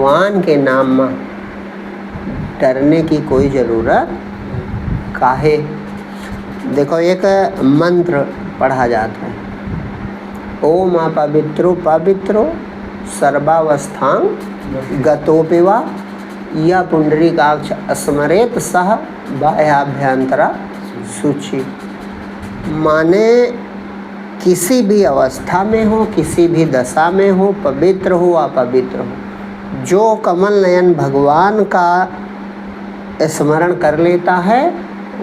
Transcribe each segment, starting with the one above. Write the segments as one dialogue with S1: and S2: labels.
S1: भगवान के नाम में डरने की कोई ज़रूरत काहे। देखो एक मंत्र पढ़ा जाता है, ओम अपवित्रो पवित्रो सर्वावस्थां गतोपिवा या पुंडरीकाक्ष स्मरेत सह बाह्याभ्यंतरा शुचि। माने किसी भी अवस्था में हो, किसी भी दशा में हो, पवित्र हो अपवित्र हो, जो कमल नयन भगवान का स्मरण कर लेता है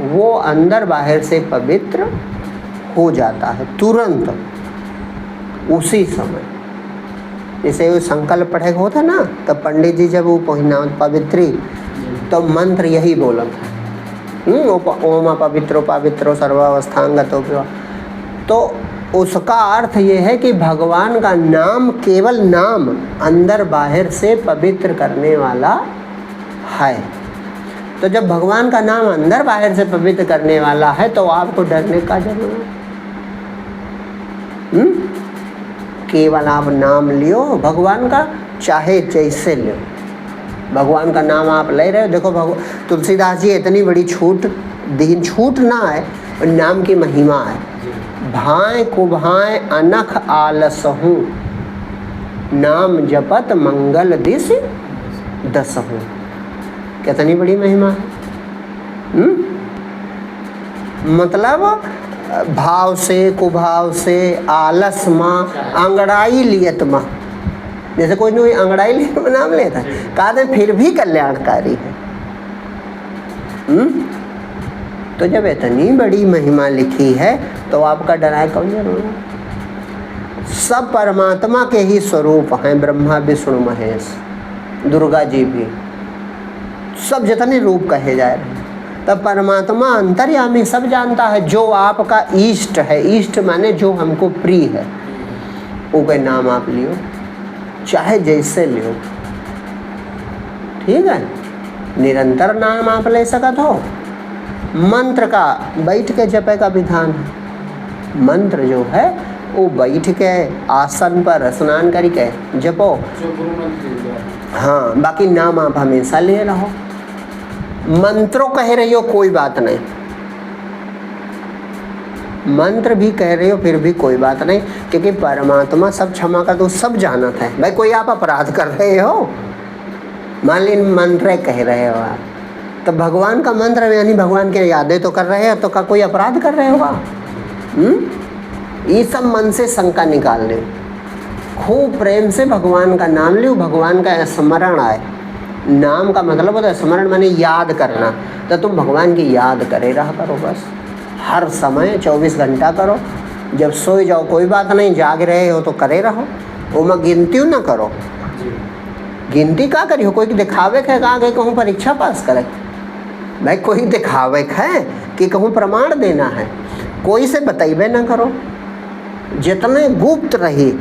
S1: वो अंदर बाहर से पवित्र हो जाता है तुरंत, उसी समय। जैसे वो संकल्प पढ़े होता ना, तो पंडित जी जब वो पहुँचना पवित्री तो मंत्र यही बोला था, ओम पवित्रो पवित्रो सर्वावस्थांगतो। तो उसका अर्थ ये है कि भगवान का नाम केवल नाम अंदर बाहर से पवित्र करने वाला है। तो जब भगवान का नाम अंदर बाहर से पवित्र करने वाला है तो आपको डरने का जरूरत है। केवल आप नाम लियो भगवान का, चाहे जैसे लियो, भगवान का नाम आप ले रहे हो। देखो तुलसीदास जी इतनी बड़ी छूट दीन, छूट ना है, नाम की महिमा है। भाएं कुभाएं अनख आलसहूँ, नाम जपत मंगल दिस दसहूँ। कितनी बड़ी महिमा है। मतलब भाव से कुभाव से, आलस माँ, अंगड़ाई लियत माँ। जैसे कोई नहीं अंगड़ाई लियत में नाम लेता है, कहा दे फिर भी कल्याणकारी है। तो जब इतनी बड़ी महिमा लिखी है तो आपका डराए कौन जरूर। सब परमात्मा के ही स्वरूप हैं, ब्रह्मा विष्णु महेश, दुर्गा जी भी, सब जितने रूप कहे जा रहे हैं। तब परमात्मा अंतर्यामी सब जानता है। जो आपका इष्ट है, इष्ट माने जो हमको प्रिय है, वो का नाम आप लियो, चाहे जैसे लियो, ठीक है। निरंतर नाम आप ले सकत हो। मंत्र का बैठ के जपे का विधान है। मंत्र जो है वो बैठ के आसन पर स्नान करके जपो। हाँ, बाकी नाम आप हमेशा ले रहो। मंत्रों कह रही हो कोई बात नहीं, मंत्र भी कह रहे हो फिर भी कोई बात नहीं, क्योंकि परमात्मा सब क्षमा कर दो, सब जानत है। भाई कोई आप अपराध कर रहे हो, मान ली मंत्र कह रहे हो आप, तो भगवान का मंत्र यानी भगवान के यादें तो कर रहे हो, तो का कोई अपराध कर रहे होगा। ये सब मन से शंका निकाल ले, खूब प्रेम से भगवान का नाम लो, भगवान का स्मरण आए। नाम का मतलब होता है स्मरण, माने याद करना। तो तुम भगवान की याद करे रहा करो, बस हर समय 24 घंटा करो। जब सोए जाओ कोई बात नहीं, जाग रहे हो तो करे रहो। वो मैं गिनती ना करो, गिनती का करी हो। कोई दिखावे है कहाँ गए कहूँ परीक्षा पास करे, भाई कोई दिखावे है कि कहूँ प्रमाण देना है, कोई से बतैबे ना करो। जितने गुप्त रही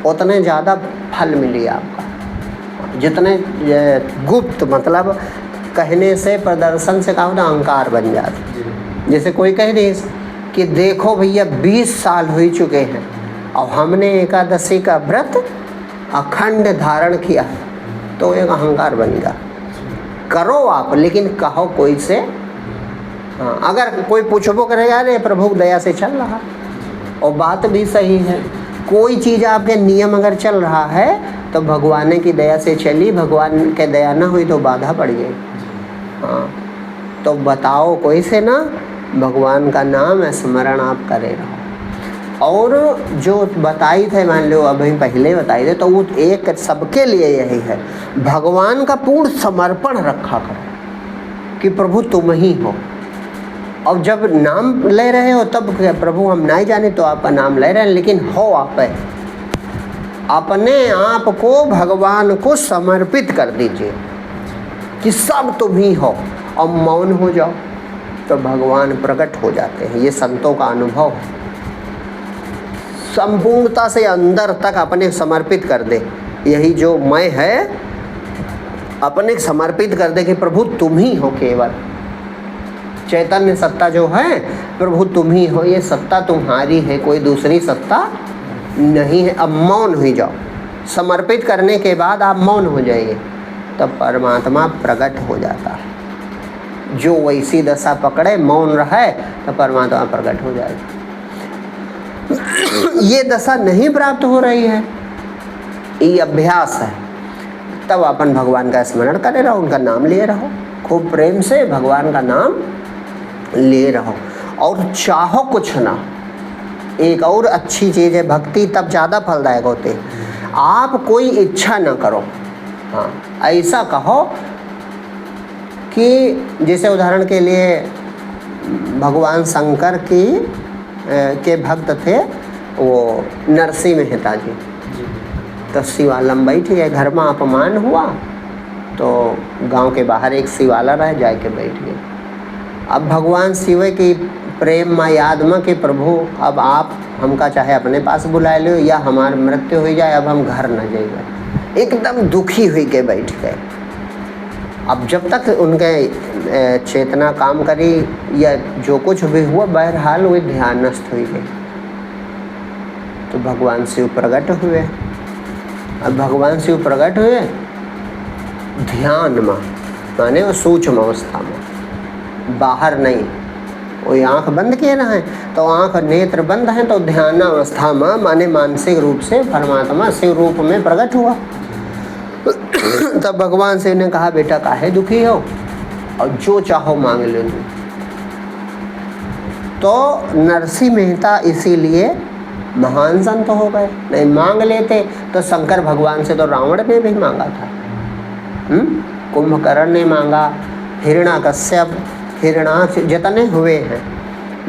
S1: उतने ज़्यादा फल मिली आपका। जितने गुप्त मतलब कहने से, प्रदर्शन से कहा होता अहंकार बन जाता। जैसे कोई कह दे कि देखो भैया 20 साल हो चुके हैं और हमने एकादशी का व्रत अखंड धारण किया, तो एक अहंकार बन गया। करो आप, लेकिन कहो कोई से। हाँ, अगर कोई पूछबो करेगा अरे प्रभु दया से चल रहा, और बात भी सही है। कोई चीज़ आपके नियम अगर चल रहा है तो भगवान की दया से चली, भगवान के दया ना हुई तो बाधा पड़ गई। हाँ, तो बताओ कोई से ना, भगवान का नाम स्मरण आप करे रहो। और जो बताई थे, मान लो अभी पहले बताई थे, तो वो एक सबके लिए यही है, भगवान का पूर्ण समर्पण रखा करो कि प्रभु तुम ही हो। और जब नाम ले रहे हो तब प्रभु हम नहीं जाने तो आपका नाम ले रहे हैं, लेकिन हो आप अपने आप को भगवान को समर्पित कर दीजिए कि सब तुम ही हो, और मौन हो जाओ तो भगवान प्रकट हो जाते हैं। ये संतों का अनुभव है। संपूर्णता से अंदर तक अपने समर्पित कर दे, यही जो मैं है अपने समर्पित कर दे कि प्रभु तुम ही हो। केवल चैतन्य सत्ता जो है प्रभु तुम ही हो, ये सत्ता तुम्हारी है, कोई दूसरी सत्ता नहीं है। अब मौन हो जाओ, समर्पित करने के बाद आप मौन हो जाइए। तब परमात्मा प्रकट हो जाता है। जो वैसी दशा पकड़े, मौन रहे, तो परमात्मा प्रकट हो जाएगा। ये दशा नहीं प्राप्त हो रही है, ये अभ्यास है, तब अपन भगवान का स्मरण करे रहो, उनका नाम लिए रहो, खूब प्रेम से भगवान का नाम लिए रहो। और चाहो कुछ ना, एक और अच्छी चीज़ है, भक्ति तब ज़्यादा फलदायक होती है। आप कोई इच्छा ना करो, हाँ ऐसा कहो कि जैसे उदाहरण के लिए भगवान शंकर के भक्त थे वो नरसिंह मेहता जी, तो शिवालम बैठ गए, घर में अपमान हुआ तो गांव के बाहर एक शिवाला रहे, जाके बैठ गए। अब भगवान शिव की प्रेम में याद में कि प्रभु अब आप हमका चाहे अपने पास बुला लो या हमारी मृत्यु हो जाए, अब हम घर न जाएंगे। एकदम दुखी हुई के बैठ गए। अब जब तक उनके चेतना काम करी या जो कुछ भी हुआ, बहरहाल वे ध्यानस्थ हुई गए। तो भगवान शिव प्रकट हुए। अब भगवान शिव प्रकट हुए ध्यान में, माने वो सूक्ष्म अवस्था में, बाहर नहीं। वो आँख बंद किए ना है, तो आँख नेत्र बंद है, तो ध्यान अवस्था में माने मानसिक रूप से परमात्मा शिव रूप में प्रकट हुआ। तब भगवान शिव ने कहा, बेटा काहे दुखी हो, और जो चाहो मांग लो। तो नरसिंह मेहता इसीलिए महान संत हो गए। नहीं मांग लेते तो शंकर भगवान से तो रावण ने भी मांगा था, कुंभकर्ण ने मांगा, हिरण्याकश्यप, हिरणाक्ष जितने हुए हैं,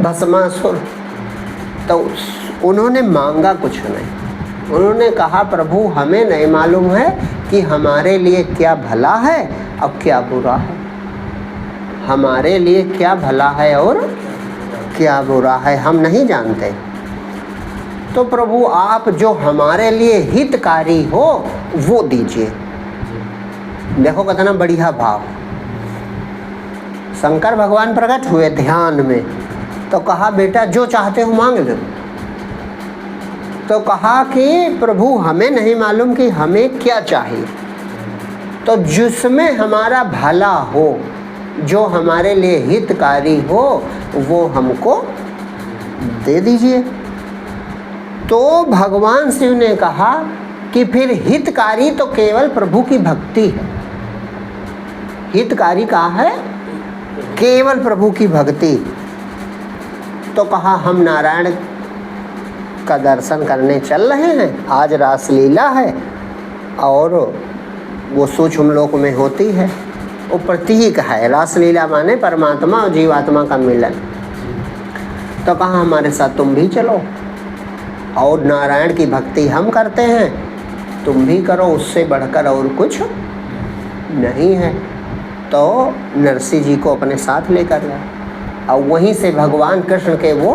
S1: भस्मासुर, तो उन्होंने मांगा कुछ नहीं। उन्होंने कहा, प्रभु हमें नहीं मालूम है कि हमारे लिए क्या भला है और क्या बुरा है, हमारे लिए क्या भला है और क्या बुरा है, हम नहीं जानते। तो प्रभु आप जो हमारे लिए हितकारी हो वो दीजिए। देखो कितना बढ़िया भाव। शंकर भगवान प्रकट हुए ध्यान में, तो कहा बेटा जो चाहते हो मांग लो। तो कहा कि प्रभु हमें नहीं मालूम कि हमें क्या चाहिए, तो जिसमें हमारा भला हो, जो हमारे लिए हितकारी हो, वो हमको दे दीजिए। तो भगवान शिव ने कहा कि फिर हितकारी तो केवल प्रभु की भक्ति है। हितकारी कहाँ है? केवल प्रभु की भक्ति। तो कहा हम नारायण का दर्शन करने चल रहे हैं, आज रासलीला है और वो सूक्ष्म लोक में होती है, वो प्रतीक है। रासलीला माने परमात्मा और जीवात्मा का मिलन। तो कहा हमारे साथ तुम भी चलो, और नारायण की भक्ति हम करते हैं, तुम भी करो, उससे बढ़कर और कुछ नहीं है। तो नरसिंह जी को अपने साथ लेकर गए और वहीं से भगवान कृष्ण के वो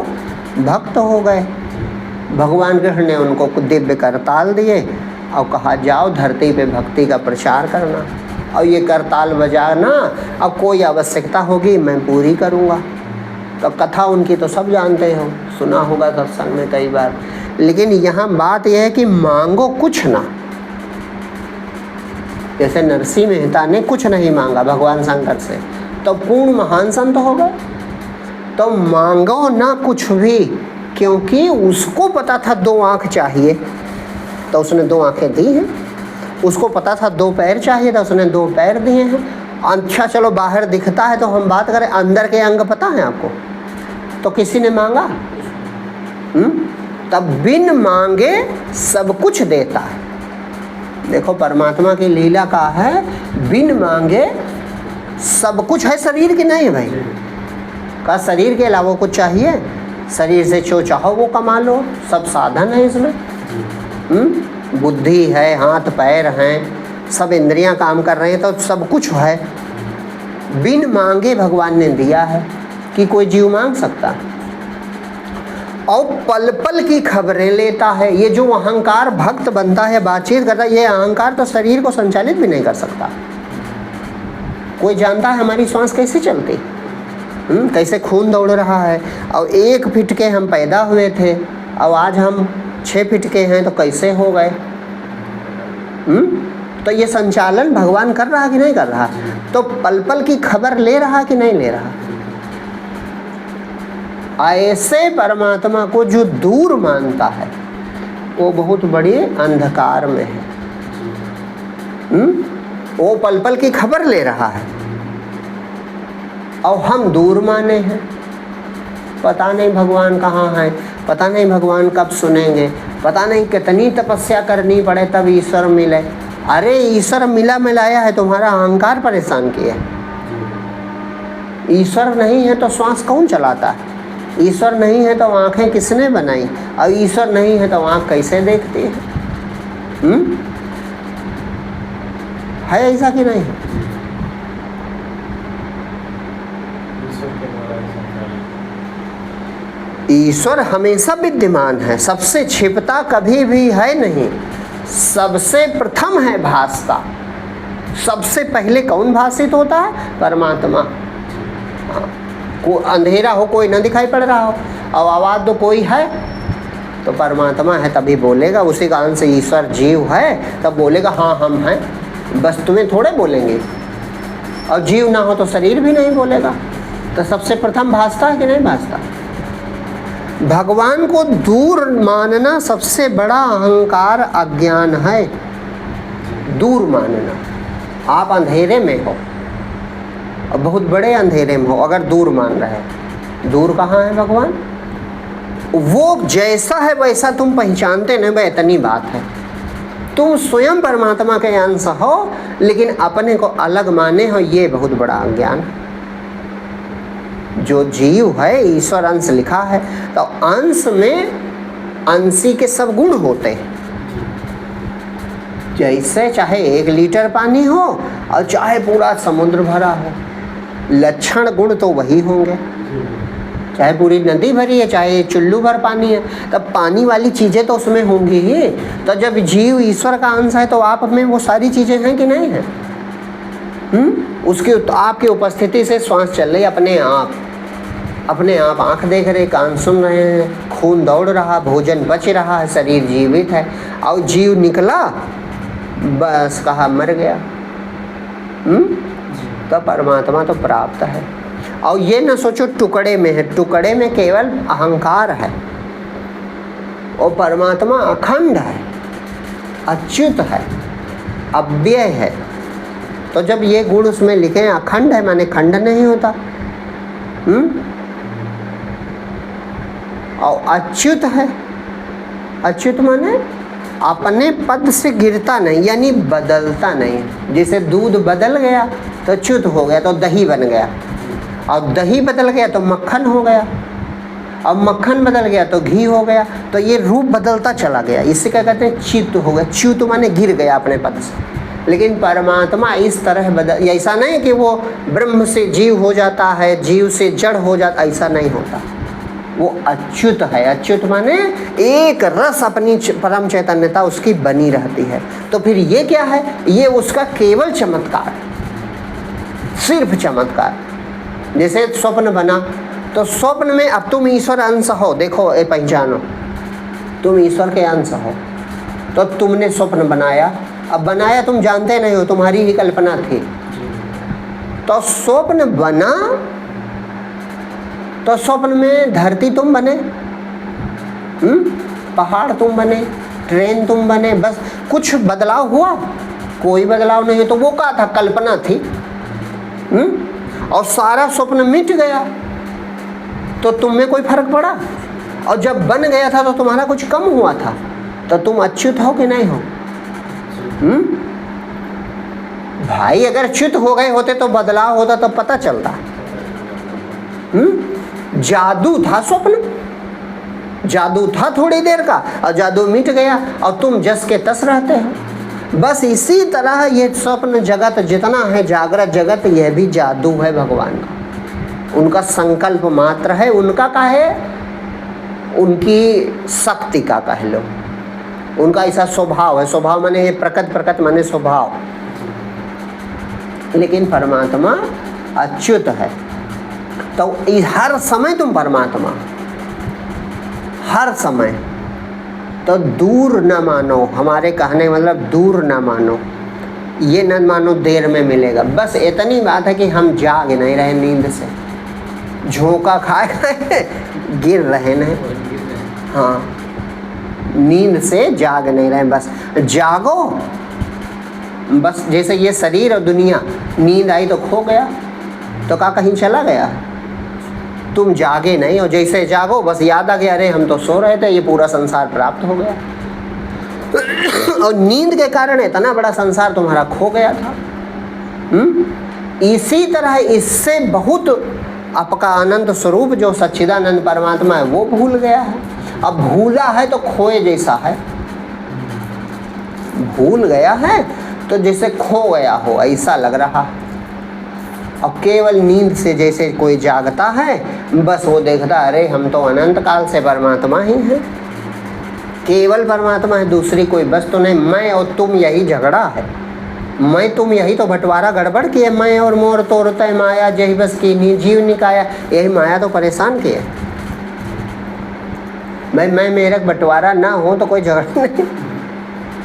S1: भक्त हो गए। भगवान कृष्ण ने उनको दिव्य करताल दिए और कहा जाओ धरती पे भक्ति का प्रचार करना, और ये करताल बजाना अब कोई आवश्यकता होगी मैं पूरी करूँगा। तो कथा उनकी तो सब जानते हो, सुना होगा सत्संग में कई बार। लेकिन यहाँ बात यह है कि मांगो कुछ ना। जैसे नरसिंह मेहता ने कुछ नहीं मांगा भगवान शंकर से, तो पूर्ण महान संत हो गए। तो मांगो ना कुछ भी, क्योंकि उसको पता था 2 आँख चाहिए तो उसने 2 आँखें दी हैं, उसको पता था 2 पैर चाहिए तो उसने 2 पैर दिए हैं। अच्छा चलो बाहर दिखता है तो हम बात करें, अंदर के अंग पता है आपको? तो किसी ने मांगा? तब बिन मांगे सब कुछ देता है। देखो परमात्मा की लीला का है, बिन मांगे सब कुछ है। शरीर की नहीं है भाई, का शरीर के अलावा कुछ चाहिए? शरीर से जो चाहो वो कमा लो, सब साधन है इसमें। बुद्धि है, हाथ पैर हैं, सब इंद्रियां काम कर रहे हैं, तो सब कुछ है। बिन मांगे भगवान ने दिया है कि कोई जीव मांग सकता है। और पल पल की खबरें लेता है। ये जो अहंकार भक्त बनता है, बातचीत करता है, ये अहंकार तो शरीर को संचालित भी नहीं कर सकता। कोई जानता है हमारी श्वास कैसे चलती, कैसे खून दौड़ रहा है। और 1 फीट के हम पैदा हुए थे और आज हम 6 फीट के हैं, तो कैसे हो गए? तो तो ये संचालन भगवान कर रहा कि नहीं कर रहा? तो पल पल की खबर ले रहा कि नहीं ले रहा? ऐसे परमात्मा को जो दूर मानता है वो बहुत बड़ी अंधकार में है। वो पल पल की खबर ले रहा है और हम दूर माने हैं। पता नहीं भगवान कहाँ है, पता नहीं भगवान कब सुनेंगे, पता नहीं कितनी तपस्या करनी पड़े तब ईश्वर मिले। अरे ईश्वर मिला मिलाया है, तुम्हारा अहंकार परेशान किया। ईश्वर नहीं है तो श्वास कौन चलाता है? ईश्वर नहीं है तो आंखें किसने बनाई? और ईश्वर नहीं है तो आंख कैसे देखती है? है ऐसा कि नहीं है? ईश्वर हमेशा विद्यमान है, सबसे छिपता कभी भी है नहीं, सबसे प्रथम है भासता। सबसे पहले कौन भाषित होता है? परमात्मा। को अंधेरा हो, कोई न दिखाई पड़ रहा हो, और आवाज़ तो कोई है तो परमात्मा है तभी बोलेगा। उसी कारण से ईश्वर जीव है तब बोलेगा हाँ हम हैं। बस तुम्हें थोड़े बोलेंगे, और जीव ना हो तो शरीर भी नहीं बोलेगा। तो सबसे प्रथम भासता है कि नहीं भासता? भगवान को दूर मानना सबसे बड़ा अहंकार अज्ञान है। दूर मानना, आप अंधेरे में हो और बहुत बड़े अंधेरे में हो अगर दूर मान रहे हैं। दूर कहाँ है भगवान? वो जैसा है वैसा तुम पहचानते नहीं, वह इतनी बात है। तुम स्वयं परमात्मा के अंश हो लेकिन अपने को अलग माने हो, ये बहुत बड़ा अज्ञान है। जो जीव है ईश्वर अंश लिखा है, तो अंश में अंशी के सब गुण होते हैं। जैसे चाहे 1 लीटर पानी हो और चाहे पूरा समुद्र भरा हो, लक्षण गुण तो वही होंगे। चाहे पूरी नदी भरी है, चाहे चुल्लू भर पानी है, तब पानी वाली चीज़ें तो उसमें होंगी ही। तो जब जीव ईश्वर का अंश है तो आप में वो सारी चीज़ें हैं कि नहीं है? उसकी आपकी उपस्थिति से श्वास चल रही अपने आप आँख देख रहे, कान सुन रहे हैं, खून दौड़ रहा, भोजन बच रहा है, शरीर जीवित है। और जीव निकला, बस कहा मर गया। तो परमात्मा तो प्राप्त है। और ये न सोचो टुकड़े में है, टुकड़े में केवल अहंकार है। और परमात्मा अखंड है, अच्युत है, अव्यय है। तो जब ये गुण उसमें लिखे हैं, अखंड है माने खंड नहीं होता। और अच्युत है, अच्युत माने अपने पद से गिरता नहीं, यानी बदलता नहीं। जैसे दूध बदल गया तो च्युत हो गया तो दही बन गया, और दही बदल गया तो मक्खन हो गया, और मक्खन बदल गया तो घी हो गया। तो ये रूप बदलता चला गया, इससे क्या कहते हैं? च्युत हो गया। च्युत माने गिर गया अपने पद से। लेकिन परमात्मा इस तरह बदल, ऐसा नहीं कि वो ब्रह्म से जीव हो जाता है, जीव से जड़ हो जाता, ऐसा नहीं होता। वो अच्युत है। अच्युत माने एक रस अपनी परम चैतन्यता उसकी बनी रहती है। तो फिर ये क्या है? ये उसका केवल चमत्कार, सिर्फ चमत्कार। जैसे स्वप्न बना, तो स्वप्न में अब तुम ईश्वर अंश हो, देखो ये पहचानो, तुम ईश्वर के अंश हो। तो तुमने स्वप्न बनाया, अब बनाया तुम जानते नहीं हो, तुम्हारी ही कल्पना थी। तो स्वप्न बना, तो स्वप्न में धरती तुम बने, पहाड़ तुम बने, ट्रेन तुम बने, बस कुछ बदलाव हुआ? कोई बदलाव नहीं। तो वो क्या था? कल्पना थी। और सारा स्वप्न मिट गया तो तुम में कोई फर्क पड़ा? और जब बन गया था तो तुम्हारा कुछ कम हुआ था? तो तुम अच्युत हो कि नहीं हो? भाई अगर च्युत हो गए होते तो बदलाव होता तो पता चलता। जादू था स्वप्न, जादू था थोड़ी देर का, और जादू मिट गया और तुम जस के तस रहते हो। बस इसी तरह ये स्वप्न जगत जितना है, जागृत जगत, यह भी जादू है भगवान का। उनका संकल्प मात्र है, उनका का है, उनकी शक्ति का कह लो, उनका ऐसा स्वभाव है। स्वभाव माने ये प्रकट, प्रकट माने स्वभाव। लेकिन परमात्मा अच्युत है। तो हर समय तुम परमात्मा, हर समय। तो दूर न मानो, हमारे कहने मतलब दूर न मानो। ये न मानो देर में मिलेगा। बस इतनी बात है कि हम जाग नहीं रहे नींद से, झोंका खा गए गिर रहे नहीं। हाँ, नींद से जाग नहीं रहे, बस जागो। बस जैसे ये शरीर और दुनिया, नींद आई तो खो गया, तो का कहीं चला गया, तुम जागे नहीं। और जैसे जागो बस याद आ गया, अरे हम तो सो रहे थे, ये पूरा संसार प्राप्त हो गया। और नींद के कारण इतना बड़ा संसार तुम्हारा खो गया था। इसी तरह इससे बहुत आपका अनंत स्वरूप जो सच्चिदानंद परमात्मा है वो भूल गया है। अब भूला है तो खोए जैसा है, भूल गया है तो जैसे खो गया हो ऐसा लग रहा। अब केवल नींद से जैसे कोई जागता है, बस वो देखता अरे हम तो अनंत काल से परमात्मा ही हैं, केवल परमात्मा है, दूसरी कोई वस्तु तो नहीं। मैं और तुम यही झगड़ा है, मैं तुम यही तो बंटवारा गड़बड़ किए। मैं और मोर तोड़ते माया यही बस की जीव निकाया, यही माया तो परेशान किए। भाई मैं मेरा बंटवारा ना हो तो कोई झगड़ा नहीं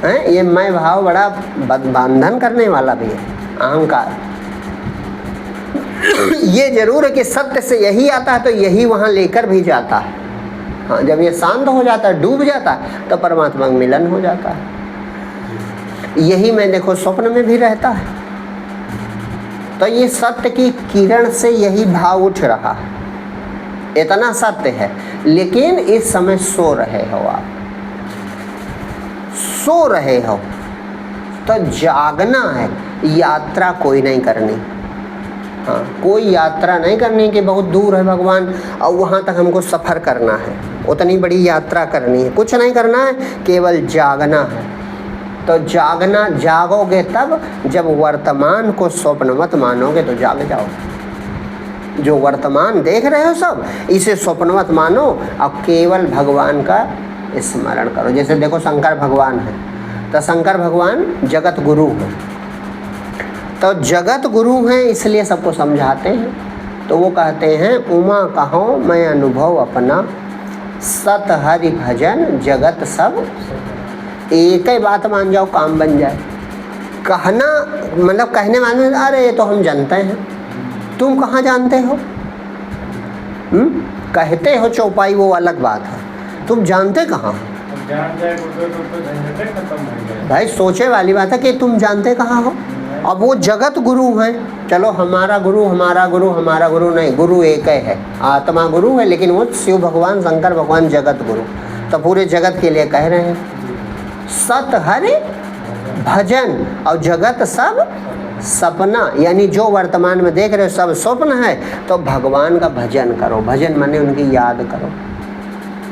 S1: है। ये मैं भाव बड़ा बंधन करने वाला भी है, अहंकार। ये जरूर है कि सत्य से यही आता है तो यही वहाँ लेकर भी जाता है। हाँ, जब ये शांत हो जाता है, डूब जाता है, तो परमात्मा का मिलन हो जाता है। यही मैं देखो स्वप्न में भी रहता है, तो ये सत्य की किरण से यही भाव उठ रहा है, इतना सत्य है। लेकिन इस समय सो रहे हो, आप सो रहे हो, तो जागना है, यात्रा कोई नहीं करनी। हाँ, कोई यात्रा नहीं करनी कि बहुत दूर है भगवान और वहाँ तक हमको सफ़र करना है, उतनी बड़ी यात्रा करनी है, कुछ नहीं करना है, केवल जागना है। तो जागना, जागोगे तब जब वर्तमान को स्वप्नवत मानोगे तो जाग जाओगे। जो वर्तमान देख रहे हो सब, इसे स्वप्नवत मानो और केवल भगवान का स्मरण करो। जैसे देखो शंकर भगवान है, तो शंकर भगवान जगत गुरु है, तो जगत गुरु हैं इसलिए सबको समझाते हैं। तो वो कहते हैं उमा कहो मैं अनुभव अपना, सत हरि भजन जगत सब। एक ही बात मान जाओ काम बन जाए। कहना मतलब कहने वाले अरे ये तो हम जानते हैं, तुम कहाँ जानते हो? कहते हो चौपाई वो अलग बात है, तुम जानते कहाँ हो? भाई सोचे वाली बात है कि तुम जानते कहाँ हो। अब वो जगत गुरु हैं, चलो हमारा गुरु हमारा गुरु हमारा गुरु नहीं, गुरु एक ही है, आत्मा गुरु है, लेकिन वो शिव भगवान शंकर भगवान जगत गुरु। तो पूरे जगत के लिए कह रहे हैं सत हरि भजन और जगत सब सपना, यानी जो वर्तमान में देख रहे हो सब स्वप्न है। तो भगवान का भजन करो, भजन माने उनकी याद करो,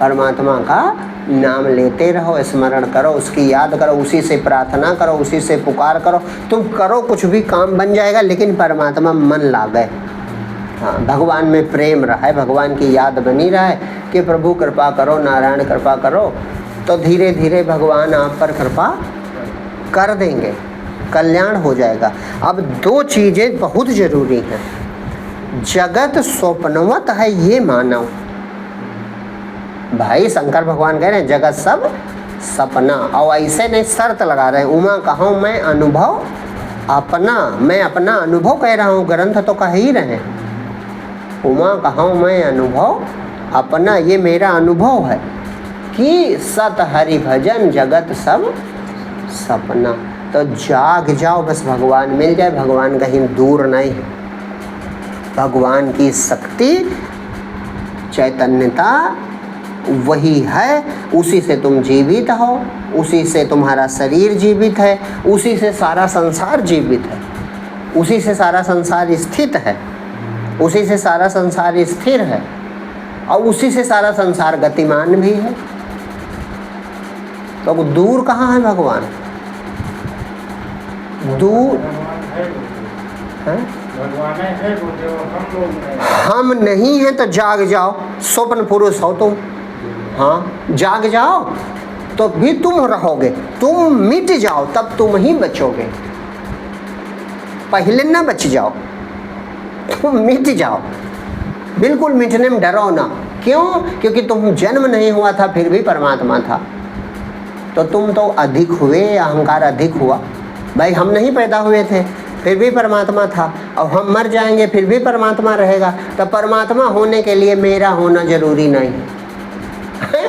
S1: परमात्मा का नाम लेते रहो, स्मरण करो, उसकी याद करो, उसी से प्रार्थना करो, उसी से पुकार करो। तुम करो कुछ भी काम बन जाएगा, लेकिन परमात्मा मन लागे। हाँ, भगवान में प्रेम रहा है, भगवान की याद बनी रहा है कि प्रभु कृपा करो, नारायण कृपा करो, तो धीरे धीरे भगवान आप पर कृपा कर देंगे, कल्याण हो जाएगा। अब दो चीज़ें बहुत ज़रूरी हैं, जगत स्वप्नवत है ये मानो। भाई शंकर भगवान कह रहे हैं जगत सब सपना, और ऐसे नहीं शर्त लगा रहे हैं उमा कहो मैं अनुभव अपना, मैं अपना अनुभव कह रहा हूँ, ग्रंथ तो कह ही रहे हैं उमा कहो मैं अनुभव अपना, ये मेरा अनुभव है कि सत हरि भजन जगत सब सपना। तो जाग जाओ, बस भगवान मिल जाए, भगवान कहीं दूर नहीं है। भगवान की शक्ति चैतन्यता वही है, उसी से तुम जीवित हो, उसी से तुम्हारा शरीर जीवित है, उसी से सारा संसार जीवित है, उसी से सारा संसार स्थित है, उसी से सारा संसार स्थिर है, और उसी से सारा संसार गतिमान भी है। तो दूर कहाँ है भगवान? दूर है? हम नहीं हैं तो जाग जाओ, स्वप्न पुरुष हो तुम। हाँ, जाग जाओ तो भी तुम रहोगे, तुम मिट जाओ तब तुम ही बचोगे, पहले ना बच जाओ, तुम मिट जाओ। बिल्कुल मिटने में डरो ना, क्यों? क्योंकि तुम जन्म नहीं हुआ था, फिर भी परमात्मा था, तो तुम तो अधिक हुए, अहंकार अधिक हुआ, भाई हम नहीं पैदा हुए थे फिर भी परमात्मा था, और हम मर जाएंगे फिर भी परमात्मा रहेगा, तो परमात्मा होने के लिए मेरा होना जरूरी नहीं है।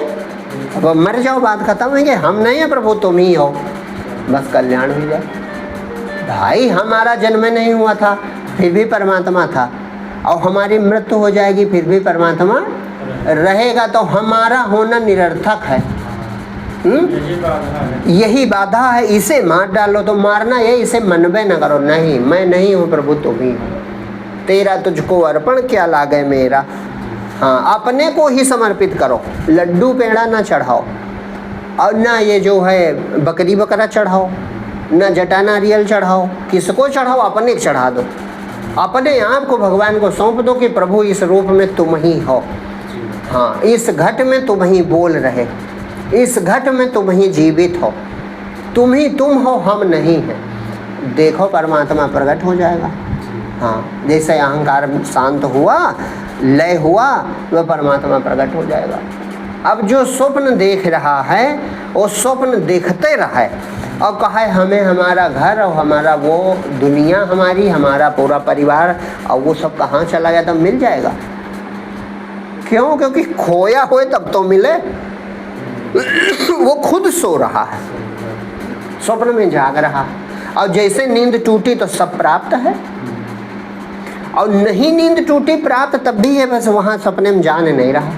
S1: अब मर जाओ, बात खत्म है कि हम नहीं है प्रभु तुम ही हो, बस कल्याण हो जाए। भाई हमारा जन्म नहीं हुआ था फिर भी परमात्मा था, और हमारी मृत्यु हो जाएगी फिर भी परमात्मा रहेगा, तो हमारा होना निरर्थक है। यही बाधा है, इसे मार डालो तो मारना है, इसे मनबे न करो, नहीं मैं नहीं हूँ प्रभु तुम ही हो, तेरा तुझको अर्पण क्या लागे मेरा। हाँ, अपने को ही समर्पित करो, लड्डू पेड़ा ना चढ़ाओ, और ना ये जो है बकरी बकरा चढ़ाओ, ना जटा नारियल चढ़ाओ, किसको चढ़ाओ, अपने चढ़ा दो, अपने आप को भगवान को सौंप दो कि प्रभु इस रूप में तुम ही हो। हाँ, इस घट में तुम ही बोल रहे, इस घट में तुम ही जीवित हो, तुम ही तुम हो, हम नहीं हैं। देखो परमात्मा प्रकट हो जाएगा। हाँ, जैसे अहंकार शांत हुआ, लय हुआ, वह परमात्मा प्रकट हो जाएगा। अब जो स्वप्न देख रहा है वो स्वप्न देखते रहे, और कहा है हमें हमारा घर और हमारा वो दुनिया हमारी, हमारा पूरा परिवार, और वो सब कहाँ चला गया, तब मिल जाएगा। क्यों? क्योंकि खोया हुए तब तो मिले। वो खुद सो रहा है, स्वप्न में जाग रहा है, और जैसे नींद टूटी तो सब प्राप्त है, और नहीं नींद टूटी प्राप्त तब भी है, बस वहाँ सपने में जान नहीं रहा।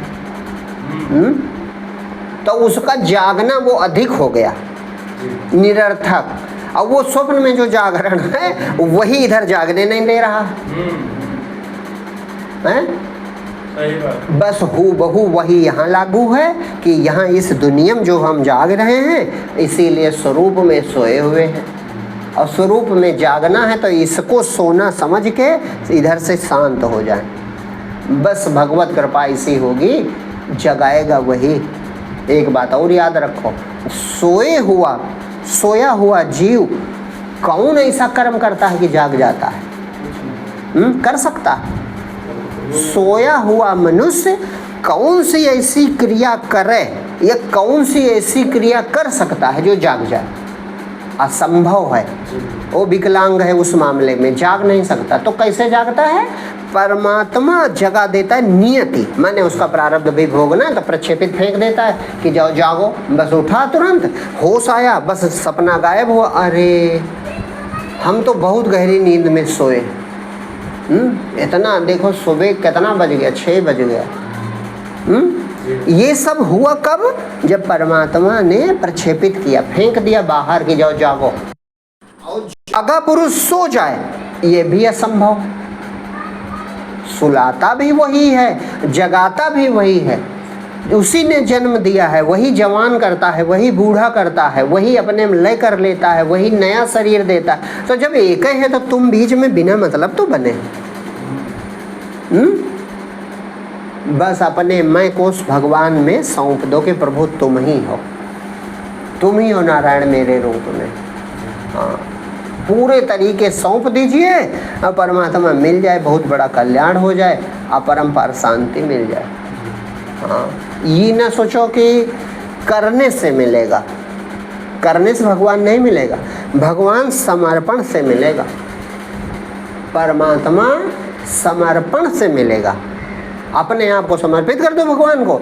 S1: तो उसका जागना वो अधिक हो गया, निरर्थक, और वो स्वप्न में जो जागरण है वही इधर जागने नहीं दे रहा है। बस हूबहू वही यहाँ लागू है कि यहाँ इस दुनिया में जो हम जाग रहे हैं, इसीलिए स्वरूप में सोए हुए हैं, और स्वरूप में जागना है तो इसको सोना समझ के इधर से शांत हो जाए। बस भगवत कृपा इसी होगी, जगाएगा वही। एक बात और याद रखो, सोया हुआ जीव कौन ऐसा कर्म करता है कि जाग जाता है? कर सकता है? सोया हुआ मनुष्य कौन सी ऐसी क्रिया करे, या कौन सी ऐसी क्रिया कर सकता है जो जाग जाए? असंभव है। वो विकलांग है, उस मामले में जाग नहीं सकता। तो कैसे जागता है? परमात्मा जगा देता है, नियति माने उसका प्रारब्ध भी भोगना, तो प्रक्षेपित फेंक देता है कि जाओ जागो, बस उठा, तुरंत होश आया, बस सपना गायब हुआ। अरे हम तो बहुत गहरी नींद में सोए। इतना देखो, सुबह कितना बज गया, 6 बज गया। ये सब हुआ कब? जब परमात्मा ने प्रक्षेपित किया, फेंक दिया बाहर कि जाओ जागो। और जागा पुरुष सो जाए, ये भी असंभव। सुलाता भी वही है, जगाता भी वही है, उसी ने जन्म दिया है, वही जवान करता है, वही बूढ़ा करता है, वही अपने में लय कर लेता है, वही नया शरीर देता है। तो जब एक ही है तो तुम बीच में बिना मतलब तो बने। बस अपने मैं को उस भगवान में सौंप दो कि प्रभु तुम ही हो नारायण मेरे रूप में। हाँ, पूरे तरीके सौंप दीजिए, और परमात्मा मिल जाए, बहुत बड़ा कल्याण हो जाए, अपरंपार शांति मिल जाए। हाँ, ये ना सोचो कि करने से मिलेगा, करने से भगवान नहीं मिलेगा, भगवान समर्पण से मिलेगा, परमात्मा समर्पण से मिलेगा। अपने आप को समर्पित कर दो भगवान को,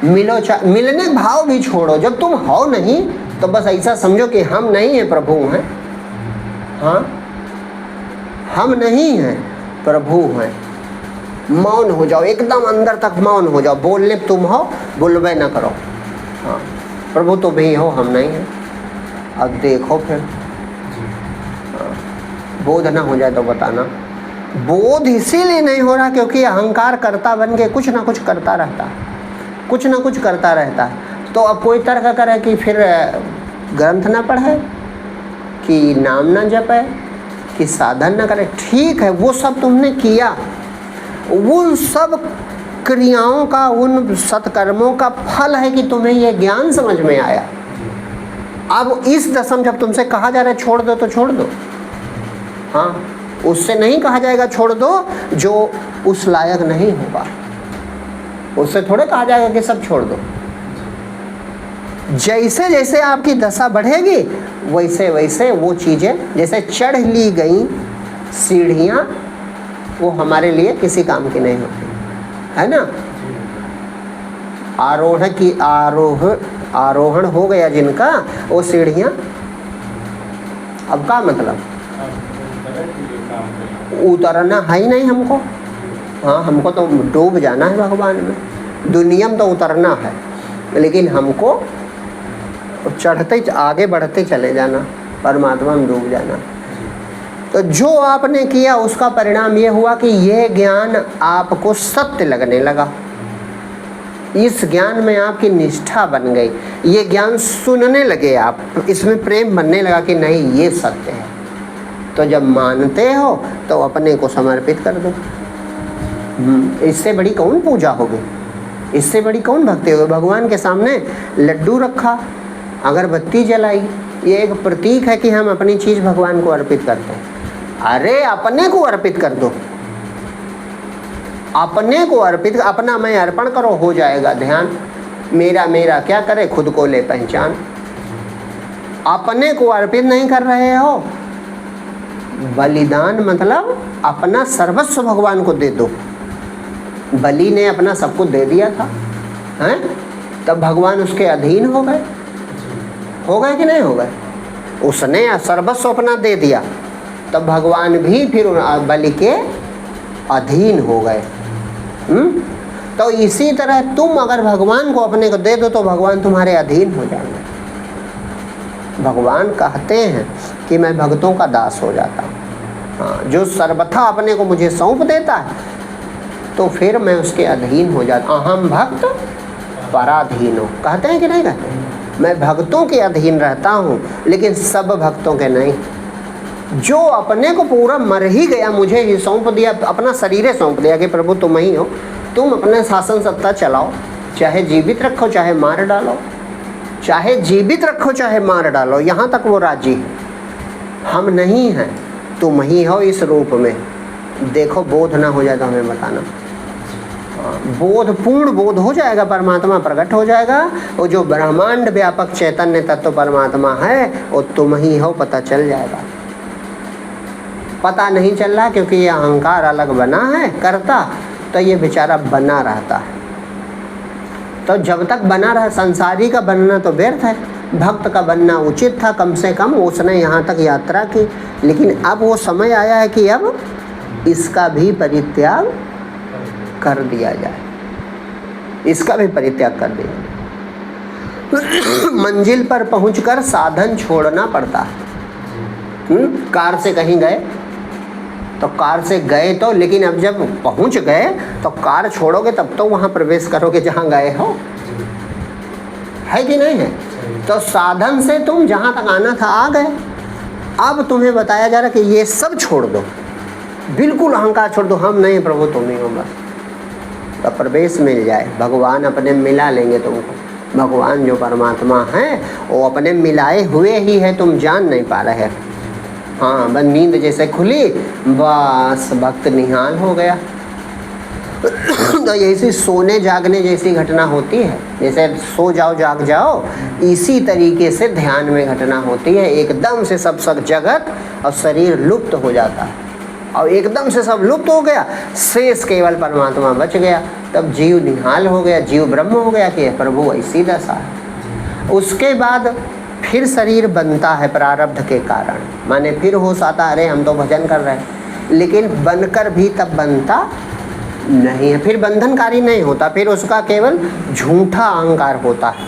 S1: मिलने भाव भी छोड़ो। जब तुम हो नहीं तो बस ऐसा समझो कि हम नहीं हैं, प्रभु हैं। हाँ, हम नहीं हैं, प्रभु हैं। मौन हो जाओ, एकदम अंदर तक मौन हो जाओ, बोलने तुम हो, बोलबे ना करो। हाँ, प्रभु तो भी हो, हम नहीं हैं। अब देखो फिर बोध ना हो जाए तो बताना। बोध इसीलिए नहीं हो रहा क्योंकि अहंकार करता बन के कुछ ना कुछ करता रहता है, कुछ ना कुछ करता रहता है। तो अब कोई तर्क करे कि फिर ग्रंथ ना पढ़े, कि नाम ना जपे, कि साधन ना करे। ठीक है, वो सब तुमने किया, उन सब क्रियाओं का, उन सत्कर्मों का फल है कि तुम्हें ये ज्ञान समझ में आया। अब इस दशम जब तुमसे कहा जा रहा है छोड़ दो तो छोड़ दो। हाँ, उससे नहीं कहा जाएगा छोड़ दो जो उस लायक नहीं होगा, उससे थोड़े कहा जाएगा कि सब छोड़ दो। जैसे जैसे आपकी दशा बढ़ेगी वैसे वैसे वो चीज़ें जैसे चढ़ ली गई सीढ़ियाँ, वो हमारे लिए किसी काम की नहीं होती, है ना। आरोहण हो गया जिनका, वो सीढ़ियाँ अब का मतलब उतरना है ही नहीं हमको। हाँ, हमको तो डूब जाना है भगवान में, दुनिया में तो उतरना है, लेकिन हमको चढ़ते आगे बढ़ते चले जाना, परमात्मा में डूब जाना। तो जो आपने किया उसका परिणाम ये हुआ कि यह ज्ञान आपको सत्य लगने लगा, इस ज्ञान में आपकी निष्ठा बन गई, ये ज्ञान सुनने लगे आप, इसमें प्रेम बनने लगा कि नहीं ये सत्य है। तो जब मानते हो तो अपने को समर्पित कर दो। इससे बड़ी कौन पूजा होगी, इससे बड़ी कौन भक्ति होगी। भगवान के सामने लड्डू रखा, अगरबत्ती जलाई, ये एक प्रतीक है कि हम अपनी चीज़ भगवान को अर्पित करते हैं। अरे अपने को अर्पित कर दो, अपने को अर्पित, अपना मैं अर्पण करो, हो जाएगा ध्यान। मेरा मेरा क्या करे, खुद को ले पहचान। अपने को अर्पित नहीं कर रहे हो, बलिदान मतलब अपना सर्वस्व भगवान को दे दो। बलि ने अपना सब कुछ दे दिया था, हैं? तब भगवान उसके अधीन हो गए कि नहीं हो गए। उसने सर्वस्व अपना दे दिया, तब भगवान भी फिर बलि के अधीन हो गए। तो इसी तरह तुम अगर भगवान को अपने को दे दो तो भगवान तुम्हारे अधीन हो जाएंगे। भगवान कहते हैं कि मैं भक्तों का दास हो जाता हूँ। हाँ, जो सर्वथा अपने को मुझे सौंप देता है तो फिर मैं उसके अधीन हो जाता। अहम भक्त पराधीन हो, कहते हैं कि नहीं कहते। मैं भक्तों के अधीन रहता हूँ, लेकिन सब भक्तों के नहीं। जो अपने को पूरा मर ही गया, मुझे ही सौंप दिया, अपना शरीर सौंप दिया कि प्रभु तुम ही हो, तुम अपने शासन सत्ता चलाओ, चाहे जीवित रखो चाहे मार डालो, चाहे जीवित रखो चाहे मार डालो, यहाँ तक वो राजी। हम नहीं हैं, तुम ही हो इस रूप में। देखो बोध ना हो जाए तो हमें बताना। बोध, पूर्ण बोध हो जाएगा, परमात्मा प्रकट हो जाएगा। वो जो ब्रह्मांड व्यापक चैतन्य तत्व परमात्मा है वो तुम ही हो, पता चल जाएगा। पता नहीं चल रहा क्योंकि ये अहंकार अलग बना है करता, तो ये बेचारा बना रहता है। तो जब तक बना रहा, संसारी का बनना तो व्यर्थ है, भक्त का बनना उचित था। कम से कम उसने यहाँ तक यात्रा की, लेकिन अब वो समय आया है कि अब इसका भी परित्याग कर दिया जाए, इसका भी परित्याग कर दिया। मंजिल पर पहुंचकर साधन छोड़ना पड़ता है। कार से कहीं गए तो कार से गए तो, लेकिन अब जब पहुंच गए तो कार छोड़ोगे तब तो वहां प्रवेश करोगे जहां गए हो, है कि नहीं है। तो साधन से तुम जहां तक आना था आ गए। अब तुम्हें बताया जा रहा है कि ये सब छोड़ दो, बिल्कुल अहंकार छोड़ दो, हम नहीं प्रभु तुम ही हो बस। तो प्रवेश मिल जाए, भगवान अपने मिला लेंगे तुमको। भगवान जो परमात्मा है वो अपने मिलाए हुए ही है, तुम जान नहीं पा रहे। हाँ, बस नींद जैसे खुली, बस भक्त निहाल हो गया। तो ऐसी सोने जागने जैसी घटना होती है, जैसे सो जाओ जाग जाओ, इसी तरीके से ध्यान में घटना होती है। एकदम से सब जगत और शरीर लुप्त हो जाता है, और एकदम से सब लुप्त हो गया, शेष केवल परमात्मा बच गया। तब जीव निहाल हो गया, जीव ब्रह्म हो गया कि प्रभु ऐसी दशा है। उसके बाद फिर शरीर बनता है प्रारब्ध के कारण, माने फिर होश आता, अरे हम तो भजन कर रहे हैं, लेकिन बनकर भी तब बनता नहीं है, फिर बंधनकारी नहीं होता, फिर उसका केवल झूठा अहंकार होता है।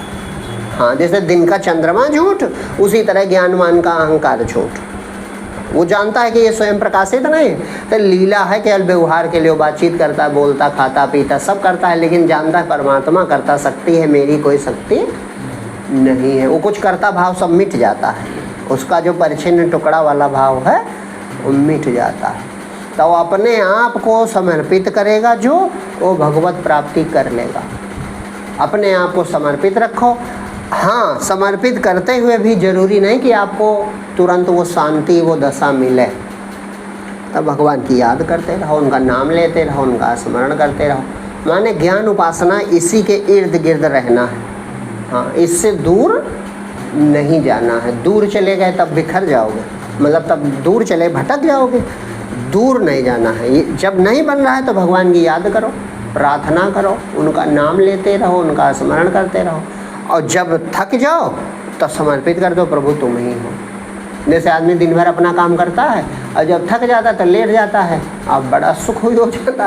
S1: हाँ, जैसे दिन का चंद्रमा झूठ, उसी तरह ज्ञानवान का अहंकार झूठ। वो जानता है कि ये स्वयं प्रकाशित नहीं है, तो लीला है केवल व्यवहार के लिए, बातचीत करता है, बोलता, खाता पीता सब करता है, लेकिन जानता है परमात्मा करता शक्ति है, मेरी कोई शक्ति नहीं है। वो कुछ करता भाव सब मिट जाता है, उसका जो परिच्छिन्न टुकड़ा वाला भाव है वो मिट जाता है। तो अपने आप को समर्पित करेगा जो, वो भगवत प्राप्ति कर लेगा। अपने आप को समर्पित रखो। हाँ, समर्पित करते हुए भी जरूरी नहीं कि आपको तुरंत वो शांति, वो दशा मिले। तब भगवान की याद करते रहो, उनका नाम लेते रहो, उनका स्मरण करते रहो। माने ज्ञान उपासना इसी के इर्द गिर्द रहना है। हाँ, इससे दूर नहीं जाना है। दूर चले गए तब बिखर जाओगे, मतलब तब दूर चले भटक जाओगे। दूर नहीं जाना है। ये जब नहीं बन रहा है तो भगवान की याद करो, प्रार्थना करो, उनका नाम लेते रहो, उनका स्मरण करते रहो, और जब थक जाओ तो समर्पित कर दो, प्रभु तुम ही हो। जैसे आदमी दिन भर अपना काम करता है और जब थक जाता है तो लेट जाता है, अब बड़ा सुख हो जाता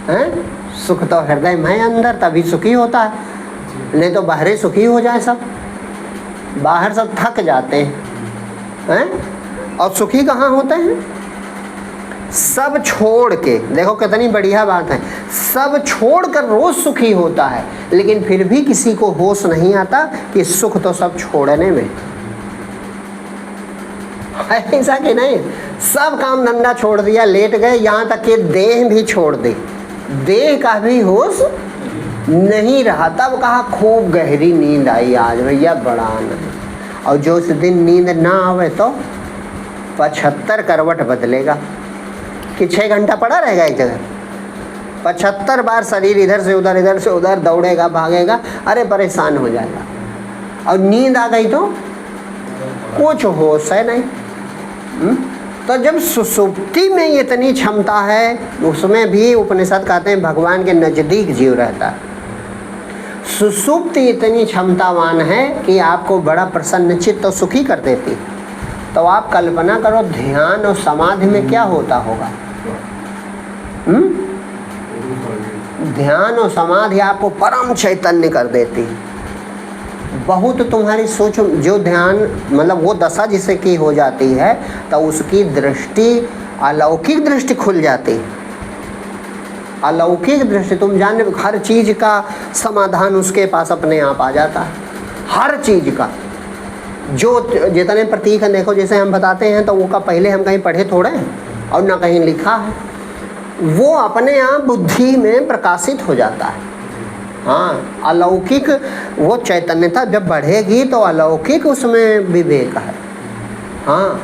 S1: है। सुख तो हृदय में अंदर, तभी सुखी होता है, नहीं तो बाहर सुखी हो जाए सब। बाहर सब थक जाते हैं और सुखी कहाँ होते हैं? सब छोड़ के, देखो कितनी बढ़िया बात है, सब छोड़कर रोज सुखी होता है, लेकिन फिर भी किसी को होश नहीं आता कि सुख तो सब छोड़ने में। ऐसा कि नहीं, सब काम धंधा छोड़ दिया, लेट गए, यहाँ तक कि देह भी छोड़ दी, देह का भी होश नहीं रहा। तब कहा खूब गहरी नींद आई आज भैया, बड़ा आनंद। और जो उस दिन नींद ना आवे तो 75 करवट बदलेगा कि 6 घंटा पड़ा रहेगा एक जगह। 75 बार शरीर इधर से उधर दौड़ेगा, भागेगा, अरे परेशान हो जाएगा। और नींद आ गई तो कुछ होश है नहीं। तो जब सुसुप्ति में इतनी क्षमता है, उसमें भी उपनिषद कहते हैं भगवान के नज़दीक जीव रहता है। सुसुप्ति इतनी क्षमतावान है कि आपको बड़ा प्रसन्नचित्त और सुखी कर देती। तो आप कल्पना करो ध्यान और समाधि में क्या होता होगा। ध्यान और समाधि आपको परम चैतन्य कर देती। बहुत तुम्हारी सोच, जो ध्यान मतलब वो दशा जिसे की हो जाती है तो उसकी दृष्टि, अलौकिक दृष्टि खुल जाती। अलौकिक दृष्टि, तुम जाने हर चीज़ का समाधान उसके पास अपने आप आ जाता है, हर चीज़ का। जो जितने प्रतीक हैं, देखो जैसे हम बताते हैं तो वो का पहले हम कहीं पढ़े थोड़े हैं और ना कहीं लिखा है, वो अपने आप बुद्धि में प्रकाशित हो जाता है। हाँ, अलौकिक वो चैतन्यता जब बढ़ेगी तो अलौकिक उसमें विवेक है। हाँ,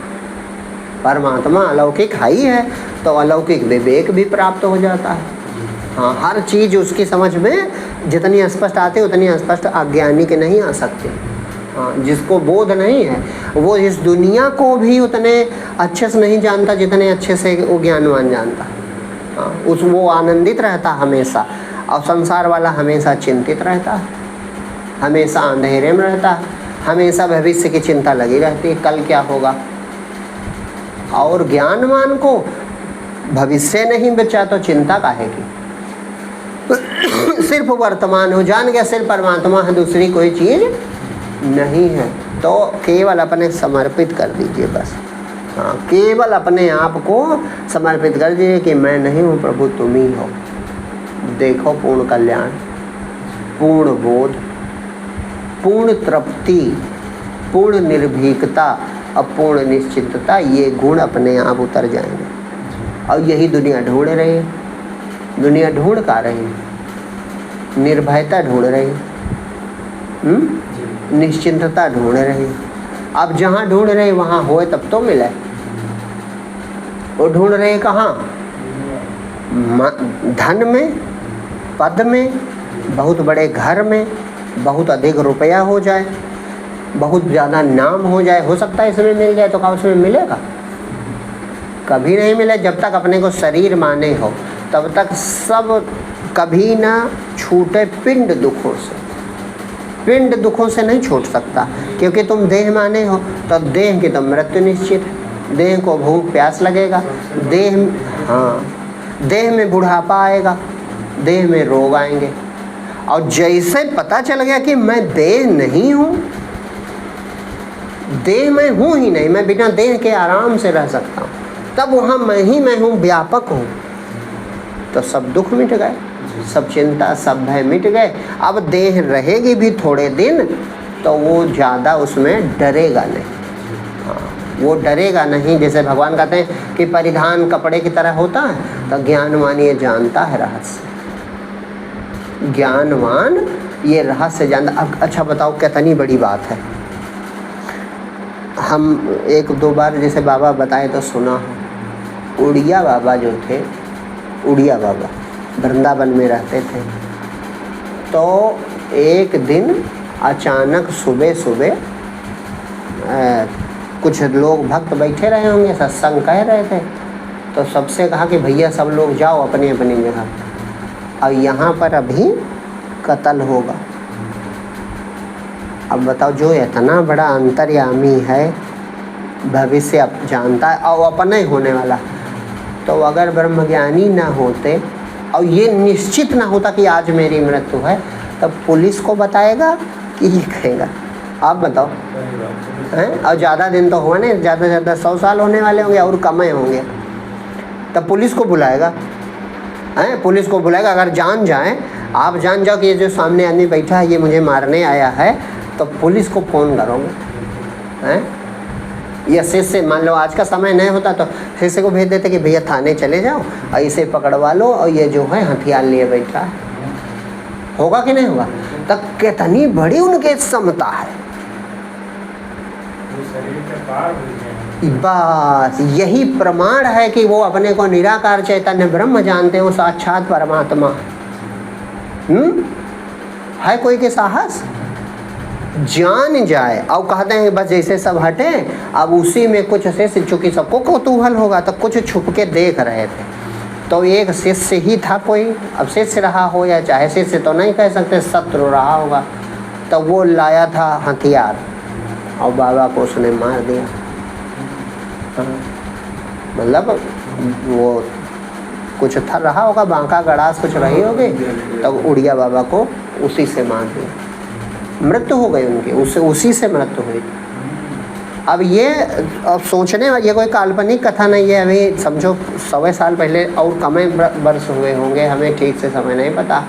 S1: परमात्मा अलौकिक है ही है, तो अलौकिक विवेक भी प्राप्त हो जाता है। हाँ, हर चीज़ उसकी समझ में जितनी स्पष्ट आती है उतनी स्पष्ट अज्ञानी के नहीं आ सकती। हाँ, जिसको बोध नहीं है वो इस दुनिया को भी उतने अच्छे से नहीं जानता जितने अच्छे से वो ज्ञानवान जानता। हाँ, वो आनंदित रहता हमेशा, और संसार वाला हमेशा चिंतित रहता है, हमेशा अंधेरे में रहता है, हमेशा भविष्य की चिंता लगी रहती है, कल क्या होगा। और ज्ञानवान को भविष्य नहीं बचा तो चिंता काहे की। सिर्फ वर्तमान हो, जान गया सिर्फ परमात्मा है, दूसरी कोई चीज़ नहीं है, तो केवल अपने समर्पित कर दीजिए बस। हाँ, केवल अपने आप को समर्पित कर दीजिए कि मैं नहीं हूँ प्रभु, तुम ही हो। देखो पूर्ण कल्याण, पूर्ण बोध, पूर्ण तृप्ति, पूर्ण निर्भीकता और पूर्ण निश्चितता, ये गुण अपने आप उतर जाएंगे। और यही दुनिया ढूंढ रही है। दुनिया ढूंढ का रही है, निर्भयता ढूंढ रही है, निश्चिंतता ढूंढ रही है। अब जहाँ ढूंढ रहे वहाँ होए तब तो मिले। वो ढूंढ रहे कहाँ? धन में, पद में, बहुत बड़े घर में, बहुत अधिक रुपया हो जाए, बहुत ज़्यादा नाम हो जाए। हो सकता है इसमें मिल जाए, तो क्या उसमें मिलेगा? कभी नहीं मिले। जब तक अपने को शरीर माने हो तब तक सब कभी ना छूटे पिंड दुखों से। पिंड दुखों से नहीं छूट सकता, क्योंकि तुम देह माने हो तो देह की तो मृत्यु निश्चित है। देह को भूख प्यास लगेगा, देह में बुढ़ापा आएगा, देह में रोग आएंगे। और जैसे पता चल गया कि मैं देह नहीं हूँ, देह मैं हूँ ही नहीं, मैं बिना देह के आराम से रह सकता हूँ, तब वहाँ मैं हूँ, व्यापक हूँ, तो सब दुख मिट गए, सब चिंता, सब भय मिट गए। अब देह रहेगी भी थोड़े दिन तो वो ज़्यादा उसमें डरेगा नहीं। हाँ, वो डरेगा नहीं। जैसे भगवान कहते हैं कि परिधान कपड़े की तरह होता है, तो ज्ञानवान ये जानता है रहस्य। ज्ञानवान ये रहस्य जानता। अच्छा बताओ कितनी बड़ी बात है। हम 1-2 बार जैसे बाबा बताए तो सुना हो। उड़िया बाबा जो थे, उड़िया बाबा वृंदावन में रहते थे। तो एक दिन अचानक सुबह सुबह कुछ लोग भक्त बैठे रहे होंगे, सत्संग कह रहे थे, तो सबसे कहा कि भैया सब लोग जाओ अपनी अपनी जगह, और यहाँ पर अभी कत्ल होगा। अब बताओ, जो इतना बड़ा अंतर्यामी है, भविष्य अब जानता है और अपने होने वाला, तो अगर ब्रह्मज्ञानी ना होते और ये निश्चित ना होता कि आज मेरी मृत्यु है, तब पुलिस को बताएगा कि ये कहेगा? आप बताओ हैं? और ज़्यादा दिन तो हुआ नहीं, ज़्यादा से ज़्यादा 100 साल होने वाले होंगे और कम ही होंगे, तब पुलिस को बुलाएगा हैं? पुलिस को बुलाएगा। अगर जान जाए, आप जान जाओ कि ये जो सामने आदमी बैठा है ये मुझे मारने आया है, तो पुलिस को फ़ोन करोगे हैं? या शिष्य, मान लो आज का समय नहीं होता तो शिष्य को भेज देते कि भैया थाने चले जाओ और इसे पकड़वा लो, और ये जो है हथियार लिए बैठा है। होगा कि नहीं होगा? तब कितनी बड़ी उनके क्षमता है। बस यही प्रमाण है कि वो अपने को निराकार चैतन्य ब्रह्म जानते हो, साक्षात परमात्मा। है कोई के साहस? जान जाए और कहते हैं बस जैसे सब हटे, अब उसी में कुछ से, चूंकि सबको कौतूहल होगा तो कुछ छुप के देख रहे थे, तो एक शिष्य ही था कोई, अब शिष्य रहा हो या चाहे शिष्य तो नहीं कह सकते, शत्रु रहा होगा, तो वो लाया था हथियार और बाबा को उसने मार दिया। मतलब वो कुछ था रहा होगा, बांका गड़ास कुछ रही होगी, तब उड़िया बाबा को उसी से मार दिया, मृत्यु हो गई उनकी, उसी से मृत्यु हुई। अब ये अब सोचने वाली, ये कोई काल्पनिक कथा नहीं है। अभी समझो 100 साल पहले और कम वर्ष हुए होंगे, हमें ठीक से समय नहीं पता।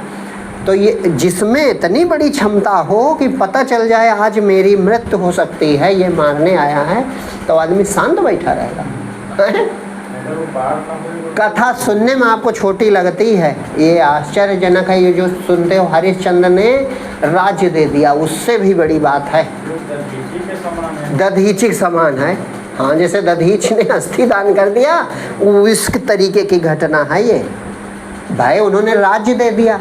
S1: तो ये जिसमें इतनी बड़ी क्षमता हो कि पता चल जाए आज मेरी मृत्यु हो सकती है, ये मारने आया है, तो आदमी शांत बैठा रहेगा। कथा सुनने में आपको छोटी लगती है, ये आश्चर्यजनक है। ये जो सुनते हो हरिश्चंद्र ने राज्य दे दिया, उससे भी बड़ी बात है। दधीची के समान है। हाँ, जैसे दधीच ने अस्थि दान कर दिया, उस तरीके की घटना है ये। भाई उन्होंने राज्य दे दिया,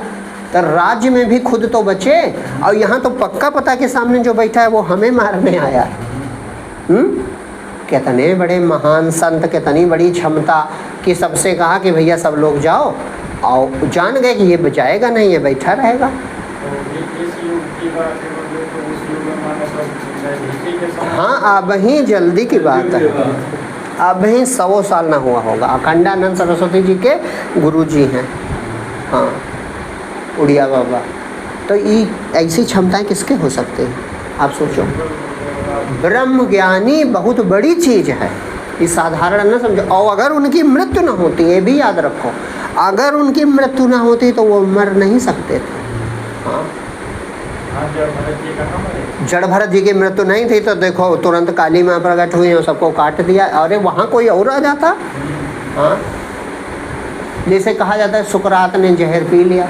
S1: तो राज्य में भी खुद तो बचे, और यहाँ तो पक्का पता के सामने जो बैठा है वो हमें मारने आया है। कितने बड़े महान संत, कितनी बड़ी क्षमता कि सबसे कहा कि भैया सब लोग जाओ, और जान गए कि ये बचाएगा नहीं, ये बैठा रहेगा। हाँ, अब ही जल्दी की बात है, अब ही 100 साल ना हुआ होगा। अखंडानंद सरस्वती जी के गुरु जी हैं, हाँ, उड़िया बाबा। तो ये ऐसी क्षमताएं किसके हो सकती हैं? आप सोचो, ब्रह्म ज्ञानी बहुत बड़ी चीज़ है, ये साधारण न समझो। और अगर उनकी मृत्यु न होती, ये भी याद रखो, अगर उनकी मृत्यु न होती तो वो मर नहीं सकते थे। हाँ, जड़ भरत जी की मृत्यु नहीं थी तो देखो तुरंत काली माँ प्रकट हुई और सबको काट दिया। अरे वहाँ कोई और आ जाता। हाँ, जैसे कहा जाता है सुकरात ने जहर पी लिया,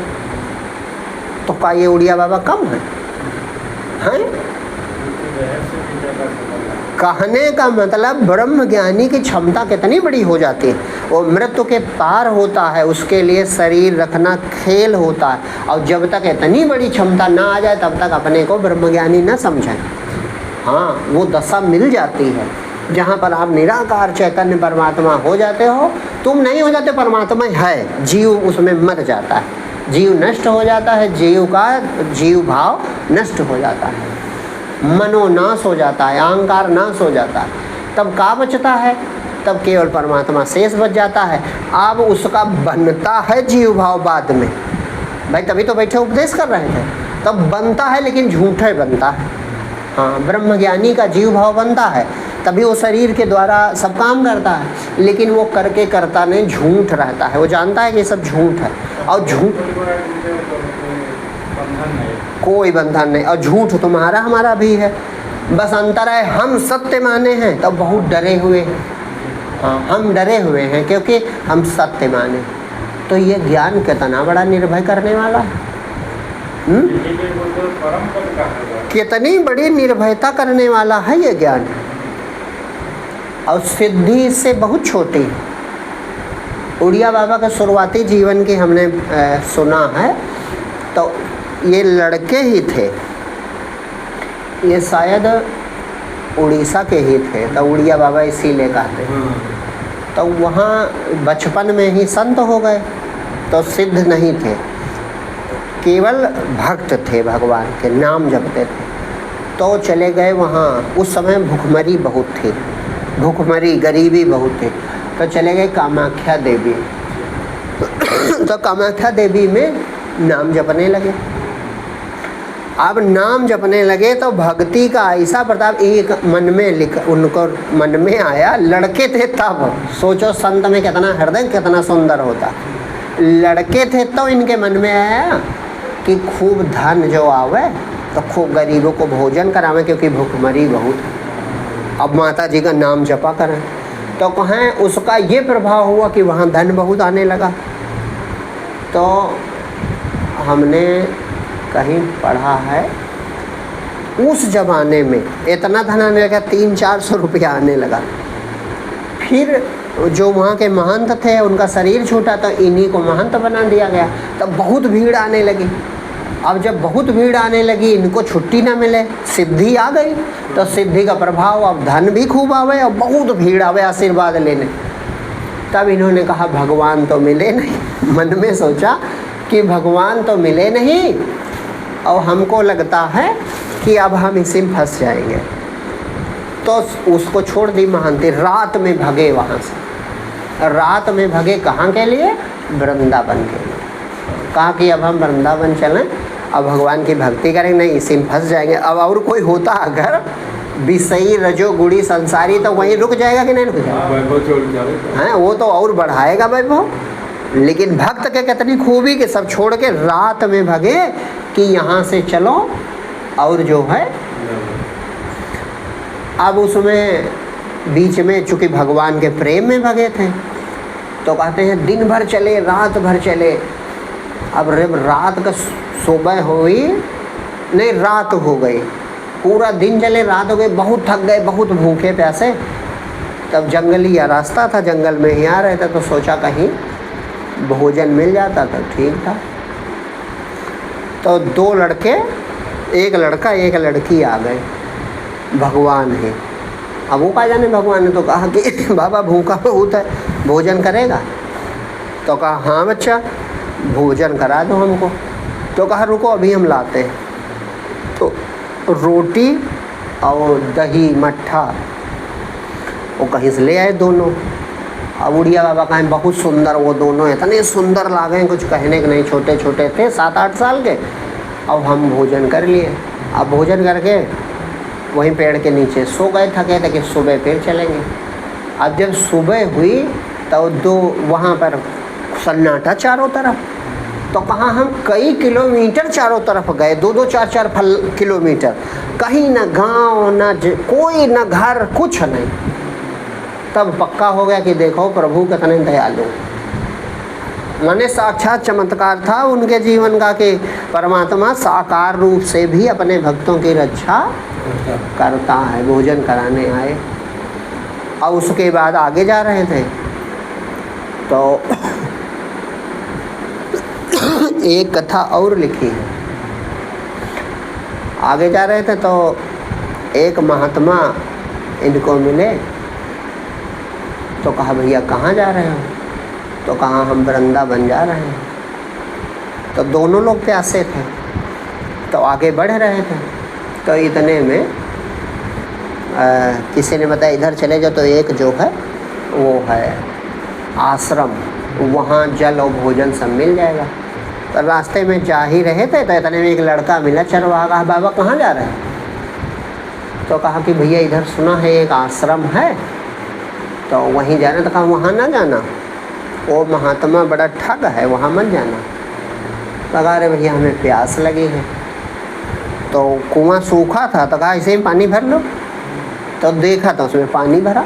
S1: तो का ये उड़िया बाबा कम है? हैं? कहने का मतलब ब्रह्म ज्ञानी की क्षमता कितनी बड़ी हो जाती है। वो मृत्यु के पार होता है, उसके लिए शरीर रखना खेल होता है, और जब तक इतनी बड़ी क्षमता ना आ जाए तब तक अपने को ब्रह्मज्ञानी न समझें। हाँ, वो दशा मिल जाती है जहाँ पर आप निराकार चैतन्य परमात्मा हो जाते हो। तुम नहीं हो जाते, परमात्मा है, जीव उसमें मर जाता है, जीव नष्ट हो जाता है, जीव का जीव भाव नष्ट हो जाता है, मनोनाश हो जाता है, अहंकार नाश हो जाता है। तब का बचता है? तब केवल परमात्मा शेष बच जाता है। अब उसका बनता है जीव भाव बाद में। भाई तभी तो बैठे उपदेश कर रहे थे, तब बनता है लेकिन झूठे बनता है। हाँ, ब्रह्मज्ञानी का जीव भाव बनता है, तभी वो शरीर के द्वारा सब काम करता है, लेकिन वो करके करता नहीं, झूठ रहता है। वो जानता है कि सब झूठ है, और झूठ कोई बंधन नहीं, और झूठ तुम्हारा हमारा भी है। बस अंतर है, हम सत्य माने हैं तब बहुत डरे हुए हैं। हाँ, हम डरे हुए हैं क्योंकि हम सत्य माने। तो ये ज्ञान कितना बड़ा निर्भय करने वाला है। कितनी बड़ी निर्भयता करने वाला है ये ज्ञान, और सिद्धि इससे बहुत छोटी है। उड़िया बाबा का शुरुआती जीवन की हमने सुना है, तो ये लड़के ही थे, ये शायद उड़ीसा के ही थे, तो उड़िया बाबा इसीलिए कहते हैं। तो वहाँ बचपन में ही संत हो गए, तो सिद्ध नहीं थे, केवल भक्त थे, भगवान के नाम जपते थे। तो चले गए वहाँ, उस समय भुखमरी बहुत थी, भुखमरी गरीबी बहुत थी, तो चले गए कामाख्या देवी। तो कामाख्या देवी में नाम जपने लगे। अब नाम जपने लगे तो भक्ति का ऐसा प्रताप एक मन में उनको मन में आया। लड़के थे तब, सोचो संत में कितना हृदय कितना सुंदर होता। लड़के थे तो इनके मन में आया कि खूब धन जो आवे तो खूब गरीबों को भोजन करावे, क्योंकि भूखमरी बहुत। अब माता जी का नाम जपा करें तो कहें उसका ये प्रभाव हुआ कि वहाँ धन बहुत आने लगा। तो हमने कहीं पढ़ा है उस जमाने में इतना धन आने लगा, 300-400 रुपया आने लगा। फिर जो वहाँ के महंत थे उनका शरीर छूटा तो इन्हीं को महंत बना दिया गया। तब बहुत भीड़ आने लगी। अब जब बहुत भीड़ आने लगी, इनको छुट्टी ना मिले, सिद्धि आ गई, तो सिद्धि का प्रभाव, अब धन भी खूब आवे और बहुत भीड़ आवे आशीर्वाद लेने। तब इन्होंने कहा भगवान तो मिले नहीं। मन में सोचा कि भगवान तो मिले नहीं और हमको लगता है कि अब हम इसी में फंस जाएंगे। तो उसको छोड़ दी महंती, रात में भगे वहाँ से। रात में भगे कहाँ के लिए? वृंदावन के लिए। कहा कि अब हम वृंदावन चलें, अब भगवान की भक्ति करेंगे, नहीं इसी में फंस जाएंगे। अब और कोई होता अगर विषयी रजोगुणी संसारी तो वहीं रुक जाएगा कि नहीं रुक जाएगा? हैं, वो तो और बढ़ाएगा वैभव। लेकिन भक्त के कितनी खूबी कि सब छोड़ के रात में भगे कि यहाँ से चलो और जो है। अब उसमें बीच में चूँकि भगवान के प्रेम में भगे थे तो कहते हैं दिन भर चले, रात भर चले। अब रात का सुबह हुई नहीं, रात हो गई, पूरा दिन चले, रात हो गई, बहुत थक गए, बहुत भूखे प्यासे। तब जंगली या रास्ता था, जंगल में ही आ रहे थे, तो सोचा कहीं भोजन मिल जाता तो ठीक था। तो 2 लड़के, एक लड़का एक लड़की आ गए, भगवान है। अब वो क्या जाने, भगवान ने तो कहा कि बाबा भूखा बहुत है, भोजन करेगा? तो कहा हाँ बच्चा भोजन करा दो हमको। तो कहा रुको अभी हम लाते हैं। तो रोटी और दही मट्ठा वो कहीं से ले आए दोनों। अब उड़िया बाबा कहें बहुत सुंदर, वो दोनों इतने सुंदर लागे कुछ कहने के नहीं। छोटे छोटे थे, 7-8 साल के। अब हम भोजन कर लिए। अब भोजन करके वहीं पेड़ के नीचे सो गए, थके थे कि सुबह फिर चलेंगे। अब जब सुबह हुई तो 2 वहाँ पर सन्नाटा चारों तरफ। तो कहाँ हम कई किलोमीटर चारों तरफ गए, 2-2, 4-4 किलोमीटर, कहीं ना गांव ना कोई ना घर, कुछ नहीं। तब पक्का हो गया कि देखो प्रभु कितने दयालु। माने साक्षात चमत्कार था उनके जीवन का कि परमात्मा साकार रूप से भी अपने भक्तों की रक्षा करता है। भोजन कराने आए और उसके बाद आगे जा रहे थे तो एक कथा और लिखी है। आगे जा रहे थे तो एक महात्मा इनको मिले तो कहा भैया कहाँ जा रहे हो? तो कहा हम वृंदावन जा रहे हैं। तो दोनों लोग प्यासे थे तो आगे बढ़ रहे थे। तो इतने में किसी ने बताया इधर चले जाओ, तो एक जो है वो है आश्रम, वहाँ जल और भोजन सब मिल जाएगा। तो रास्ते में जा ही रहे थे तो इतने में एक लड़का मिला चरवाहा। कहा बाबा कहाँ जा रहे हैं? तो कहा कि भैया इधर सुना है एक आश्रम है तो वहीं जाना। तो कहा वहाँ ना जाना, वो महात्मा बड़ा ठग है, वहाँ मत जाना। लगा अरे भैया हमें प्यास लगी है। तो कुआं सूखा था तो कहा इसे पानी भर लो। तो देखा तो उसमें पानी भरा।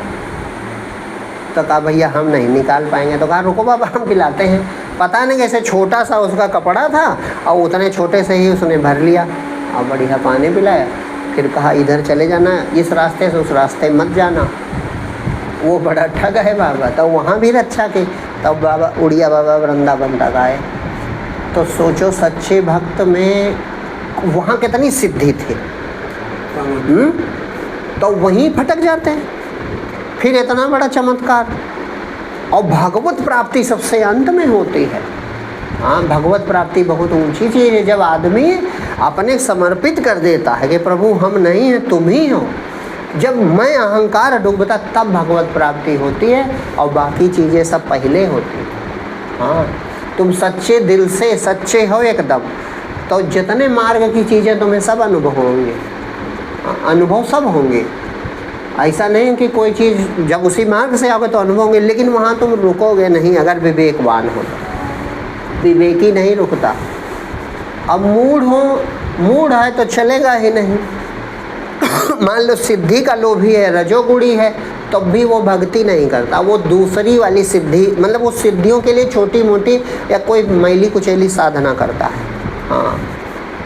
S1: तो कहा भैया हम नहीं निकाल पाएंगे। तो कहा रुको बाबा हम पिलाते हैं। पता नहीं कैसे छोटा सा उसका कपड़ा था और उतने छोटे से ही उसने भर लिया और बढ़िया पानी पिलाया। फिर कहा इधर चले जाना, इस रास्ते से उस रास्ते मत जाना, वो बड़ा ठग है बाबा। तो वहाँ भी रक्षा की। तब बाबा उड़िया बाबा वृंदावन तक आए। तो सोचो सच्चे भक्त में वहाँ कितनी सिद्धि थी। तो वहीं फटक जाते हैं। फिर इतना बड़ा चमत्कार, और भगवत प्राप्ति सबसे अंत में होती है। हाँ, भगवत प्राप्ति बहुत ऊंची चीज़ है। जब आदमी अपने समर्पित कर देता है कि प्रभु हम नहीं हैं, तुम ही हो, जब मैं अहंकार डूबता तब भगवत प्राप्ति होती है, और बाकी चीज़ें सब पहले होती हैं। हाँ, तुम सच्चे दिल से सच्चे हो एकदम, तो जितने मार्ग की चीज़ें तुम्हें सब अनुभव होंगे, अनुभव सब होंगे। ऐसा नहीं कि कोई चीज़ जब उसी मार्ग से आओगे तो अनुभव होंगे, लेकिन वहाँ तुम रुकोगे नहीं अगर विवेकवान हो तो। विवेकी नहीं रुकता। अब मूढ़ है तो चलेगा ही नहीं। मान लो सिद्धि का लोभी है, रजोगुणी है, तब तो भी वो भक्ति नहीं करता, वो दूसरी वाली सिद्धि, मतलब वो सिद्धियों के लिए छोटी मोटी या कोई मैली कुचैली साधना करता है। हाँ,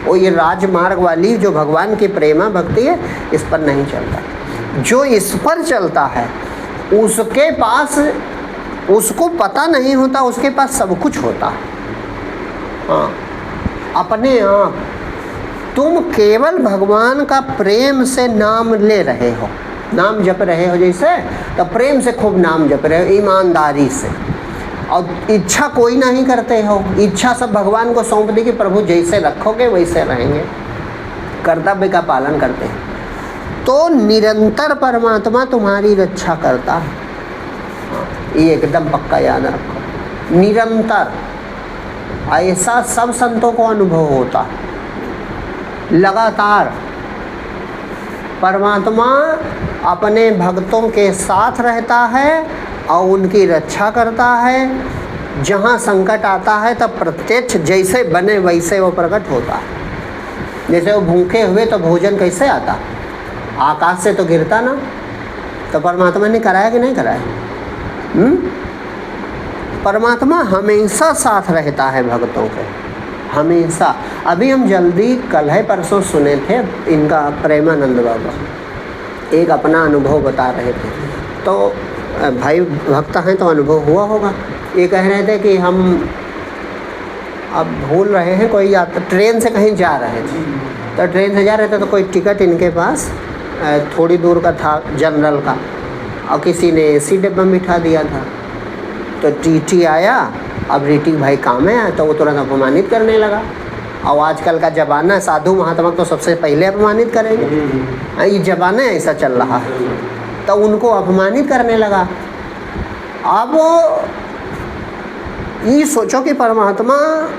S1: वो ये राजमार्ग वाली जो भगवान की प्रेमा भक्ति है, इस पर नहीं चलता। जो इस पर चलता है उसके पास, उसको पता नहीं होता, उसके पास सब कुछ होता है। हाँ, अपने आप तुम केवल भगवान का प्रेम से नाम ले रहे हो, नाम जप रहे हो जैसे, तो प्रेम से खूब नाम जप रहे हो, ईमानदारी से, और इच्छा कोई नहीं करते हो। इच्छा सब भगवान को सौंप दी कि प्रभु जैसे रखोगे वैसे रहेंगे, कर्तव्य का पालन करते हैं, तो निरंतर परमात्मा तुम्हारी रक्षा करता है। ये एकदम पक्का याद रखो, निरंतर। ऐसा सब संतों को अनुभव होता है, लगातार परमात्मा अपने भक्तों के साथ रहता है और उनकी रक्षा करता है। जहाँ संकट आता है तब प्रत्यक्ष जैसे बने वैसे वो प्रकट होता है। जैसे वो भूखे हुए तो भोजन कैसे आता, आकाश से तो गिरता ना, तो परमात्मा ने कराया कि नहीं कराया? परमात्मा हमेशा साथ रहता है भक्तों के, हमेशा। अभी हम जल्दी कल है परसों सुने थे इनका, प्रेमानंद बाबा एक अपना अनुभव बता रहे थे। तो भाई भक्त हैं तो अनुभव हुआ होगा। ये कह रहे थे कि हम अब भूल रहे हैं, कोई यात्रा ट्रेन से कहीं जा रहे थे, तो ट्रेन से जा रहे थे तो कोई टिकट इनके पास थोड़ी दूर का था जनरल का, और किसी ने एसी डिब्बा में बिठा दिया था। तो टीटी आया, अब रीटी भाई काम है, तो वो तुरंत अपमानित करने लगा। और आजकल का ज़माना, साधु महात्मा तो सबसे पहले अपमानित करेंगे, ये ज़माना ऐसा चल रहा है, तो उनको अपमानित करने लगा। अब ये सोचो कि परमात्मा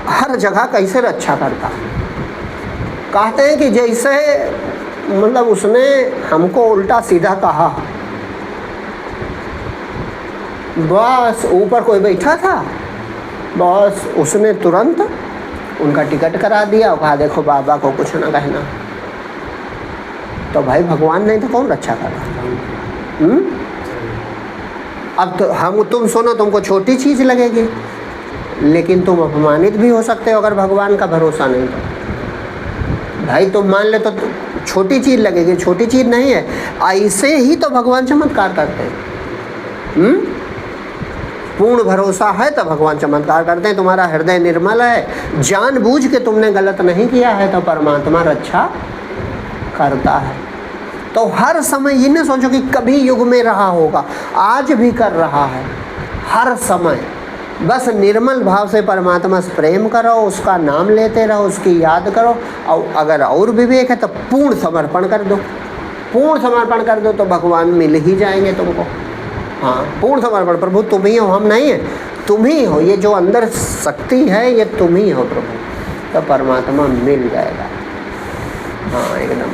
S1: हर जगह कैसे रक्षा करता है। कहते हैं कि जैसे मतलब उसने हमको उल्टा सीधा कहा, बस ऊपर कोई बैठा था, बस उसने तुरंत उनका टिकट करा दिया और कहा देखो बाबा को कुछ ना कहना। तो भाई भगवान नहीं तो कौन रक्षा करा? अब तो तुम सुनो, तुमको छोटी चीज़ लगेगी, लेकिन तुम अपमानित भी हो सकते हो अगर भगवान का भरोसा नहीं तो। भाई तुम मान ले तो छोटी चीज़ लगेगी, छोटी चीज़ नहीं है। ऐसे ही तो भगवान चमत्कार करते हैं। पूर्ण भरोसा है तो भगवान चमत्कार करते हैं। तुम्हारा हृदय निर्मल है, जानबूझ के तुमने गलत नहीं किया है, तो परमात्मा रक्षा करता है। तो हर समय ये न सोचो कि कभी युग में रहा होगा, आज भी कर रहा है, हर समय। बस निर्मल भाव से परमात्मा से प्रेम करो, उसका नाम लेते रहो, उसकी याद करो, और अगर और विवेक है तो पूर्ण समर्पण कर दो। पूर्ण समर्पण कर दो तो भगवान मिल ही जाएंगे तुमको। हाँ, पूर्ण समर्पण, प्रभु तुम ही हो, हम नहीं हैं, तुम ही हो, ये जो अंदर शक्ति है ये तुम ही हो प्रभु, तो परमात्मा मिल जाएगा। हाँ, एकदम।